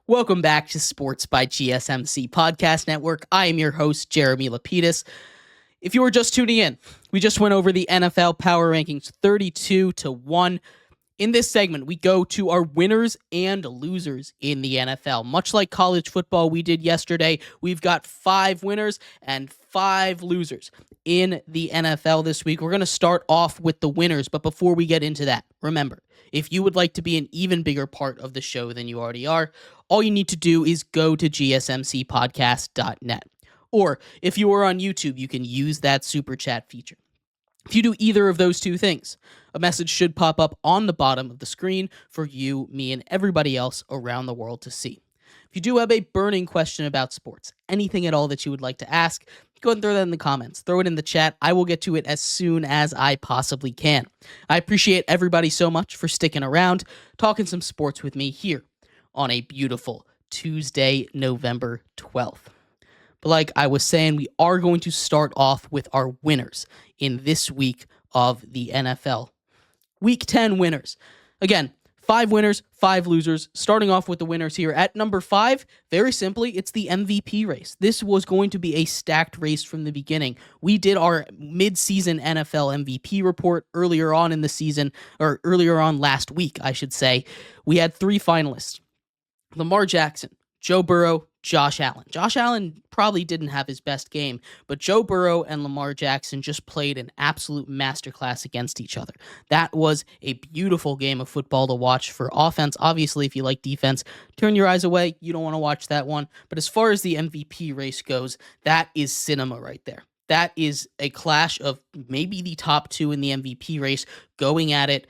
Welcome back to Sports by GSMC Podcast Network. I am your host, Jeremy Lapidus. If you were just tuning in, we just went over the NFL Power Rankings 32-1. In this segment, we go to our winners and losers in the NFL. Much like college football we did yesterday, we've got 5 winners and 5 losers in the NFL this week. We're going to start off with the winners, but before we get into that, remember, if you would like to be an even bigger part of the show than you already are, all you need to do is go to gsmcpodcast.net. Or if you are on YouTube, you can use that super chat feature. If you do either of those two things, a message should pop up on the bottom of the screen for you, me, and everybody else around the world to see. If you do have a burning question about sports, anything at all that you would like to ask, go ahead and throw that in the comments. Throw it in the chat. I will get to it as soon as I possibly can. I appreciate everybody so much for sticking around, talking some sports with me here on a beautiful Tuesday, November 12th. But like I was saying, we are going to start off with our winners in this week of the NFL. Week 10 winners. Again, 5 winners, 5 losers. Starting off with the winners here. At number 5, very simply, it's the MVP race. This was going to be a stacked race from the beginning. We did our mid-season NFL MVP report earlier on in the season, or earlier on last week, I should say. We had 3 finalists. Lamar Jackson, Joe Burrow, Josh Allen. Josh Allen probably didn't have his best game, but Joe Burrow and Lamar Jackson just played an absolute masterclass against each other. That was a beautiful game of football to watch for offense. Obviously, if you like defense, turn your eyes away. You don't want to watch that one. But as far as the MVP race goes, that is cinema right there. That is a clash of maybe the top 2 in the MVP race going at it.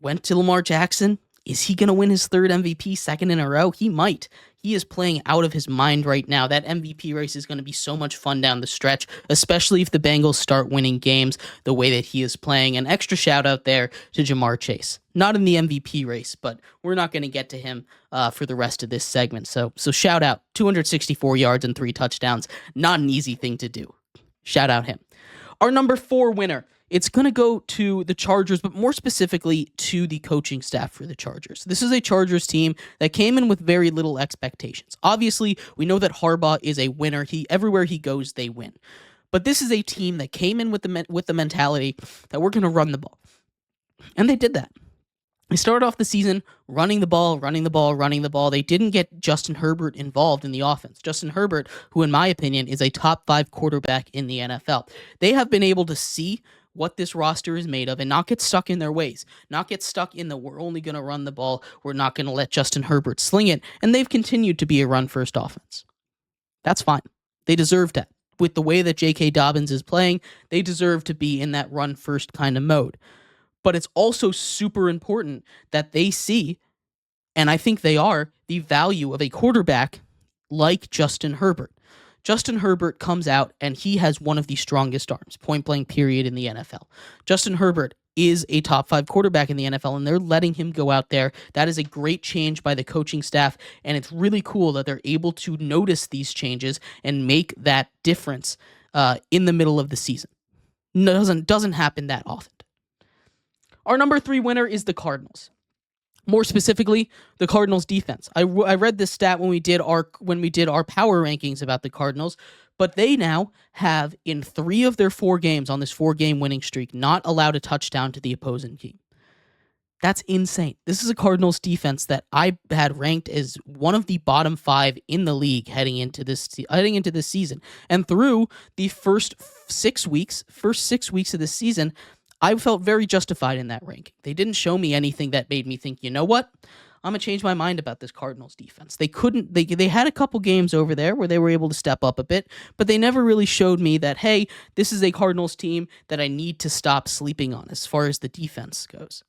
Went to Lamar Jackson. Is he going to win his 3rd MVP, 2nd in a row? He might. He is playing out of his mind right now. That MVP race is going to be so much fun down the stretch, especially if the Bengals start winning games the way that he is playing. An extra shout out there to Jamar Chase. Not in the MVP race, but we're not going to get to him for the rest of this segment. So shout out, 264 yards and 3 touchdowns. Not an easy thing to do. Shout out him. Our number 4 winner. It's going to go to the Chargers, but more specifically to the coaching staff for the Chargers. This is a Chargers team that came in with very little expectations. Obviously, we know that Harbaugh is a winner. Everywhere he goes, they win. But this is a team that came in with the mentality that we're going to run the ball. And they did that. They started off the season running the ball. They didn't get Justin Herbert involved in the offense. Justin Herbert, who in my opinion is a top 5 quarterback in the NFL. They have been able to see what this roster is made of and not get stuck in their ways, not get stuck in the we're only going to run the ball, we're not going to let Justin Herbert sling it, and they've continued to be a run-first offense. That's fine. They deserve that. With the way that J.K. Dobbins is playing, they deserve to be in that run-first kind of mode. But it's also super important that they see, and I think they are, the value of a quarterback like Justin Herbert. Justin Herbert comes out and he has one of the strongest arms, point blank period, in the NFL. Justin Herbert is a top 5 quarterback in the NFL, and they're letting him go out there. That is a great change by the coaching staff, and it's really cool that they're able to notice these changes and make that difference in the middle of the season. Doesn't happen that often. Our number 3 winner is the Cardinals. More specifically, the Cardinals defense. I read this stat when we did our power rankings about the Cardinals, but they now have, in 3 of their 4 games on this 4-game winning streak, not allowed a touchdown to the opposing team. That's insane. This is a Cardinals defense that I had ranked as one of the bottom 5 in the league heading into this season. And through the first 6 weeks of the season, I felt very justified in that ranking. They didn't show me anything that made me think, you know what? I'm going to change my mind about this Cardinals defense. They had a couple games over there where they were able to step up a bit, but they never really showed me that, hey, this is a Cardinals team that I need to stop sleeping on as far as the defense goes.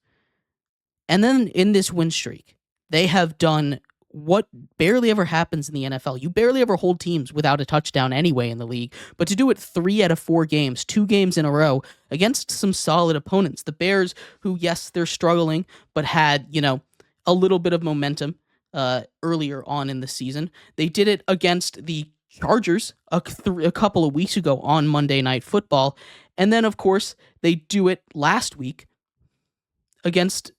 And then in this win streak, they have done what barely ever happens in the NFL. You barely ever hold teams without a touchdown anyway in the league, but to do it 3 out of 4 games, 2 games in a row against some solid opponents, the Bears, who, yes, they're struggling, but had, a little bit of momentum earlier on in the season. They did it against the Chargers a couple of weeks ago on Monday Night Football, and then, of course, they do it last week against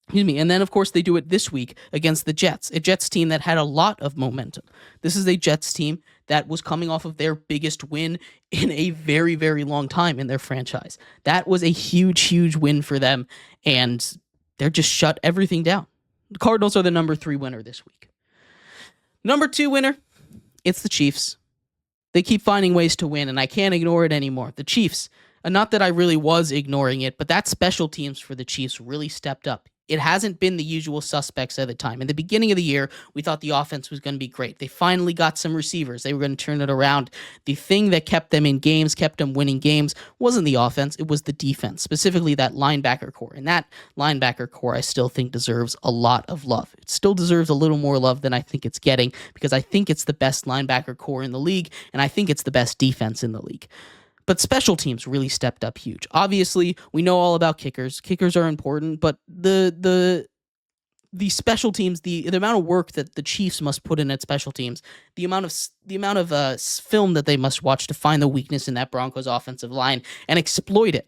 Excuse me. And then, of course, they do it this week against the Jets, a Jets team that had a lot of momentum. This is a Jets team that was coming off of their biggest win in a very, very long time in their franchise. That was a huge, huge win for them, and they're just shut everything down. The Cardinals are the number 3 winner this week. Number 2 winner, it's the Chiefs. They keep finding ways to win, and I can't ignore it anymore. The Chiefs, not that I really was ignoring it, but that special teams for the Chiefs really stepped up. It hasn't been the usual suspects at the time. In the beginning of the year, we thought the offense was going to be great. They finally got some receivers. They were going to turn it around. The thing that kept them in games, kept them winning games, wasn't the offense. It was the defense, specifically that linebacker core. And that linebacker core, I still think, deserves a lot of love. It still deserves a little more love than I think it's getting, because I think it's the best linebacker core in the league, and I think it's the best defense in the league. But special teams really stepped up huge. Obviously, we know all about kickers. Kickers are important, but the special teams, the amount of work that the Chiefs must put in at special teams, the amount of film that they must watch to find the weakness in that Broncos offensive line and exploit it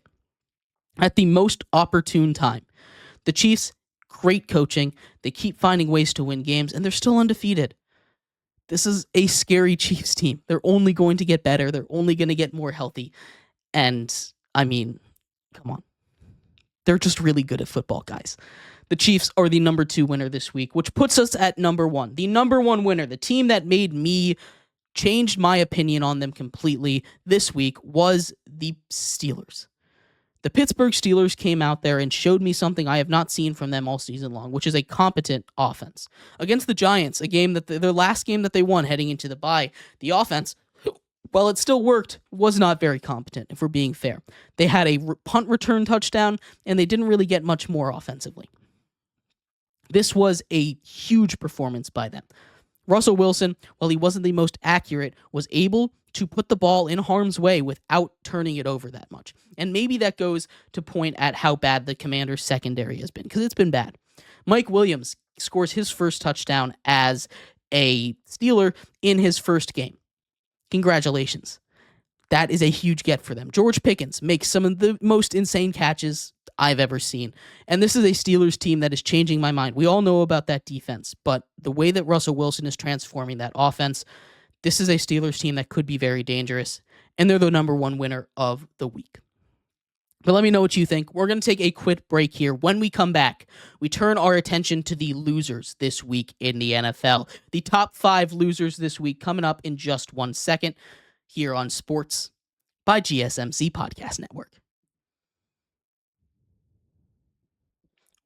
at the most opportune time. The Chiefs, great coaching. They keep finding ways to win games, and they're still undefeated. This is a scary Chiefs team. They're only going to get better. They're only going to get more healthy. And, I mean, come on. They're just really good at football, guys. The Chiefs are the number 2 winner this week, which puts us at number 1. The number 1 winner, the team that made me changed my opinion on them completely this week, was the Steelers. The Pittsburgh Steelers came out there and showed me something I have not seen from them all season long, which is a competent offense. Against the Giants, a game that their last game that they won heading into the bye, the offense, while it still worked, was not very competent, if we're being fair. They had a punt return touchdown, and they didn't really get much more offensively. This was a huge performance by them. Russell Wilson, while he wasn't the most accurate, was able to put the ball in harm's way without turning it over that much. And maybe that goes to point at how bad the Commanders' secondary has been, because it's been bad. Mike Williams scores his first touchdown as a Steeler in his first game. Congratulations. That is a huge get for them. George Pickens makes some of the most insane catches I've ever seen. And this is a Steelers team that is changing my mind. We all know about that defense, but the way that Russell Wilson is transforming that offense, this is a Steelers team that could be very dangerous, and they're the number 1 winner of the week. But let me know what you think. We're going to take a quick break here. When we come back, we turn our attention to the losers this week in the NFL. The top 5 losers this week coming up in just 1 second here on Sports by GSMC Podcast Network.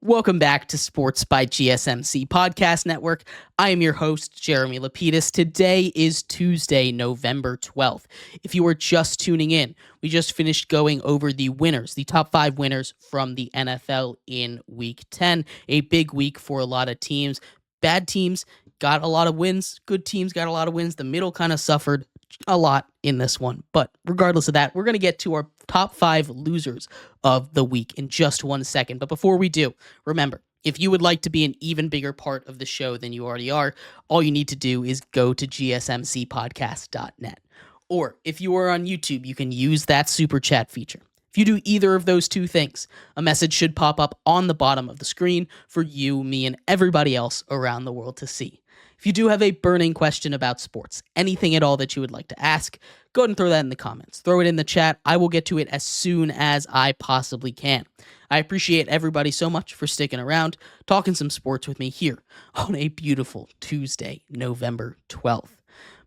Welcome back to Sports by GSMC Podcast Network. I am your host, Jeremy Lapidus. Today is Tuesday, November 12th. If you are just tuning in, we just finished going over the winners, the top 5 winners from the NFL in Week 10. A big week for a lot of teams. Bad teams got a lot of wins. Good teams got a lot of wins. The middle kind of suffered a lot in this one. But regardless of that, we're going to get to our top 5 losers of the week in just 1 second. But before we do, remember, if you would like to be an even bigger part of the show than you already are, all you need to do is go to gsmcpodcast.net. Or if you are on YouTube, you can use that super chat feature. If you do either of those 2 things, a message should pop up on the bottom of the screen for you, me, and everybody else around the world to see. If you do have a burning question about sports, anything at all that you would like to ask, go ahead and throw that in the comments. Throw it in the chat. I will get to it as soon as I possibly can. I appreciate everybody so much for sticking around, talking some sports with me here on a beautiful Tuesday, November 12th.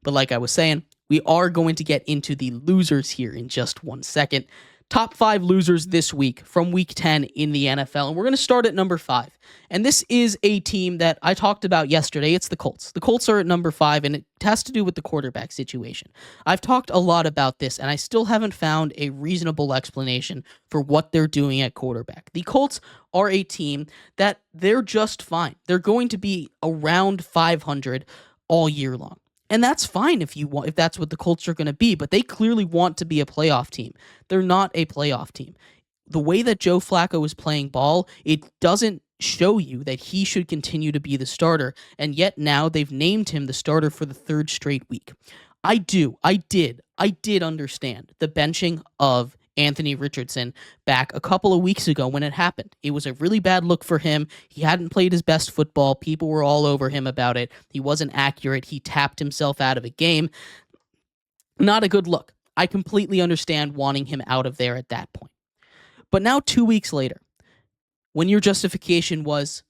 But like I was saying, we are going to get into the losers here in just 1 second. Top 5 losers this week from Week 10 in the NFL. And we're going to start at number 5. And this is a team that I talked about yesterday. It's the Colts. The Colts are at number 5, and it has to do with the quarterback situation. I've talked a lot about this, and I still haven't found a reasonable explanation for what they're doing at quarterback. The Colts are a team that they're just fine. They're going to be around 500 all year long. And that's fine if that's what the Colts are going to be, but they clearly want to be a playoff team. They're not a playoff team. The way that Joe Flacco is playing ball, it doesn't show you that he should continue to be the starter, and yet now they've named him the starter for the 3rd straight week. I did understand the benching of Anthony Richardson back a couple of weeks ago when it happened. It was a really bad look for him. He hadn't played his best football. People were all over him about it. He wasn't accurate. He tapped himself out of a game. Not a good look. I completely understand wanting him out of there at that point. But now 2 weeks later, when your justification was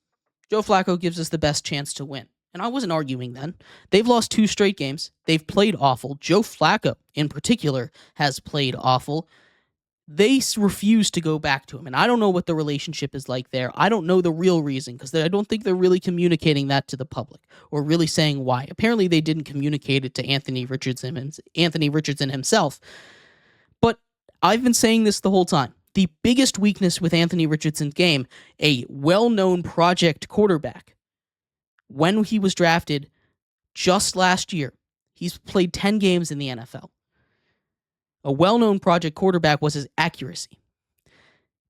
Joe Flacco gives us the best chance to win. And I wasn't arguing then. They've lost 2 straight games. They've played awful. Joe Flacco, in particular, has played awful. They refuse to go back to him. And I don't know what the relationship is like there. I don't know the real reason because I don't think they're really communicating that to the public or really saying why. Apparently, they didn't communicate it to Anthony Richardson himself. But I've been saying this the whole time. The biggest weakness with Anthony Richardson's game, a well-known project quarterback, when he was drafted just last year, he's played 10 games in the NFL. A well-known project quarterback was his accuracy.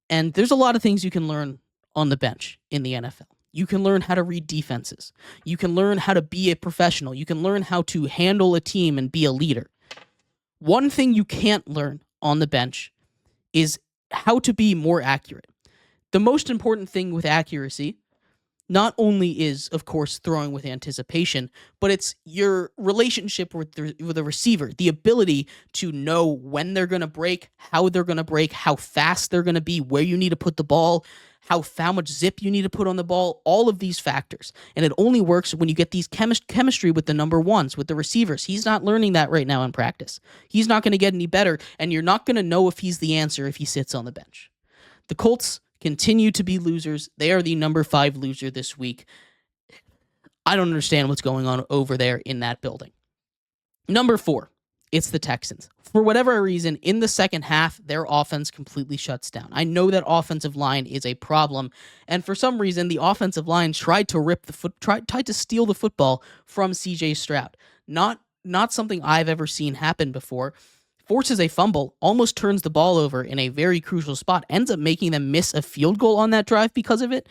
And there's a lot of things you can learn on the bench in the NFL. You can learn how to read defenses. You can learn how to be a professional. You can learn how to handle a team and be a leader. One thing you can't learn on the bench is how to be more accurate. The most important thing with accuracy not only is, of course, throwing with anticipation, but it's your relationship with the receiver, the ability to know when they're going to break, how they're going to break, how fast they're going to be, where you need to put the ball, how much zip you need to put on the ball, all of these factors. And it only works when you get these chemistry with the number ones, with the receivers. He's not learning that right now in practice. He's not going to get any better, and you're not going to know if he's the answer if he sits on the bench. The Colts continue to be losers. They are the number 5 loser this week. I don't understand what's going on over there in that building. Number 4, it's the Texans. For whatever reason, in the second half, their offense completely shuts down. I know that offensive line is a problem, and for some reason, the offensive line tried to steal the football from C.J. Stroud. Not something I've ever seen happen before. Forces a fumble, almost turns the ball over in a very crucial spot, ends up making them miss a field goal on that drive because of it.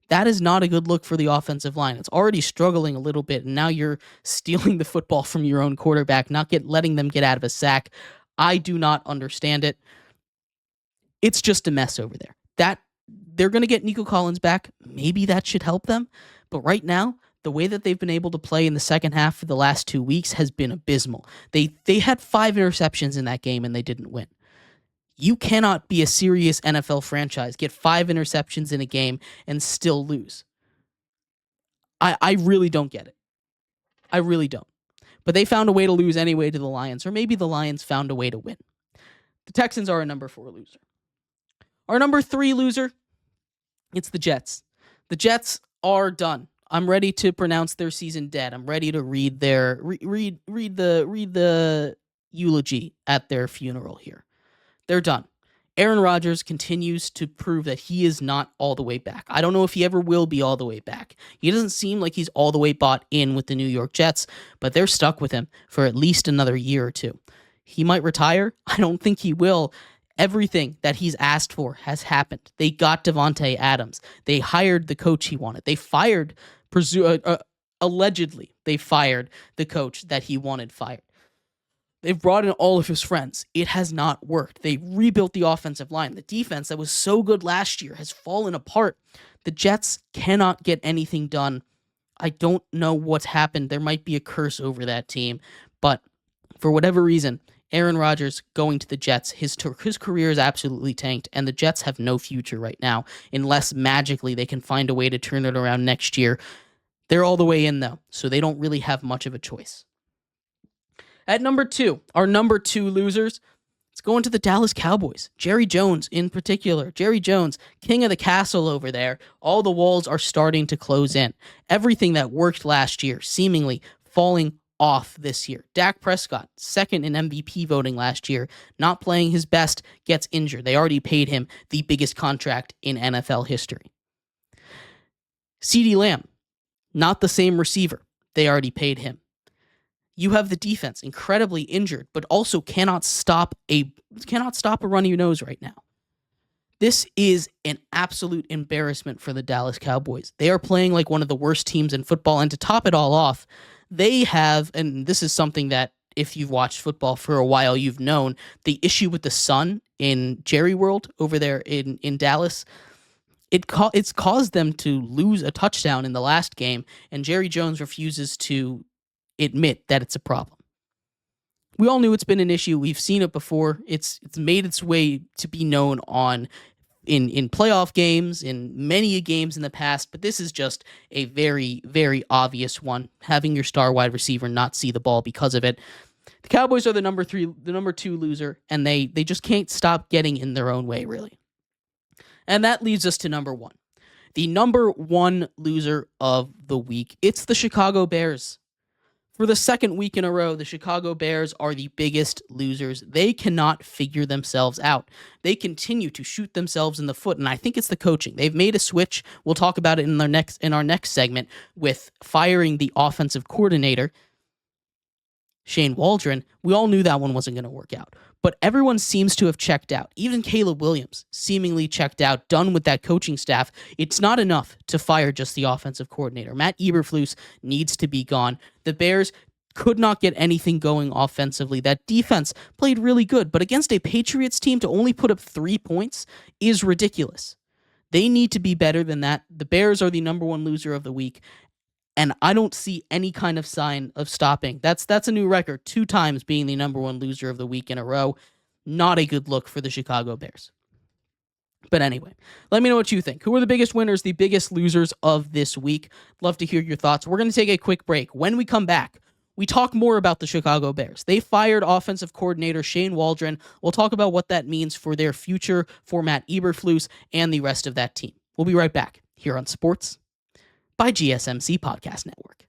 That is not a good look for the offensive line. It's already struggling a little bit, and now you're stealing the football from your own quarterback, letting them get out of a sack. I do not understand it. It's just a mess over there. That they're going to get Nico Collins back. Maybe that should help them. But right now, the way that they've been able to play in the second half for the last 2 weeks has been abysmal. They had 5 interceptions in that game, and they didn't win. You cannot be a serious NFL franchise, get 5 interceptions in a game, and still lose. I really don't get it. I really don't. But they found a way to lose anyway to the Lions, or maybe the Lions found a way to win. The Texans are a number 4 loser. Our number 3 loser, it's the Jets. The Jets are done. I'm ready to pronounce their season dead. I'm ready to read the eulogy at their funeral here. They're done. Aaron Rodgers continues to prove that he is not all the way back. I don't know if he ever will be all the way back. He doesn't seem like he's all the way bought in with the New York Jets, but they're stuck with him for at least another year or 2. He might retire. I don't think he will. Everything that he's asked for has happened. They got Devontae Adams. They hired the coach he wanted. They fired, allegedly, they fired the coach that he wanted fired. They've brought in all of his friends. It has not worked. They rebuilt the offensive line. The defense that was so good last year has fallen apart. The Jets cannot get anything done. I don't know what's happened. There might be a curse over that team, but for whatever reason, Aaron Rodgers going to the Jets, his career is absolutely tanked, and the Jets have no future right now unless magically they can find a way to turn it around next year. They're all the way in, though, so they don't really have much of a choice. At number 2, our number 2 losers, it's going to the Dallas Cowboys. Jerry Jones in particular. Jerry Jones, king of the castle over there. All the walls are starting to close in. Everything that worked last year seemingly falling off this year. Dak Prescott, second in MVP voting last year, not playing his best, gets injured. They already paid him the biggest contract in NFL history. CeeDee Lamb, not the same receiver. They already paid him. You have the defense incredibly injured, but also cannot stop a run of your nose right now. This is an absolute embarrassment for the Dallas Cowboys. They are playing like one of the worst teams in football, and to top it all off, they have, and this is something that if you've watched football for a while, you've known, the issue with the sun in Jerry World over there in Dallas. It's caused them to lose a touchdown in the last game, and Jerry Jones refuses to admit that it's a problem. We all knew it's been an issue. We've seen it before. It's made its way to be known in playoff games, in many games in the past, but this is just a very, very obvious one, having your star wide receiver not see the ball because of it. The Cowboys are the number 2 loser, and they just can't stop getting in their own way, really. And that leads us to number 1. The number 1 loser of the week. It's the Chicago Bears. For the second week in a row, the Chicago Bears are the biggest losers. They cannot figure themselves out. They continue to shoot themselves in the foot, and I think it's the coaching. They've made a switch. We'll talk about it in our next segment with firing the offensive coordinator, Shane Waldron. We all knew that one wasn't going to work out, but everyone seems to have checked out. Even Caleb Williams seemingly checked out, done with that coaching staff. It's not enough to fire just the offensive coordinator. Matt Eberflus needs to be gone. The Bears could not get anything going offensively. That defense played really good, but against a Patriots team to only put up 3 points is ridiculous. They need to be better than that. The Bears are the number 1 loser of the week, and I don't see any kind of sign of stopping. That's a new record, 2 times being the number 1 loser of the week in a row. Not a good look for the Chicago Bears. But anyway, let me know what you think. Who are the biggest winners, the biggest losers of this week? Love to hear your thoughts. We're going to take a quick break. When we come back, we talk more about the Chicago Bears. They fired offensive coordinator Shane Waldron. We'll talk about what that means for their future, for Matt Eberflus, and the rest of that team. We'll be right back here on Sports by GSMC Podcast Network.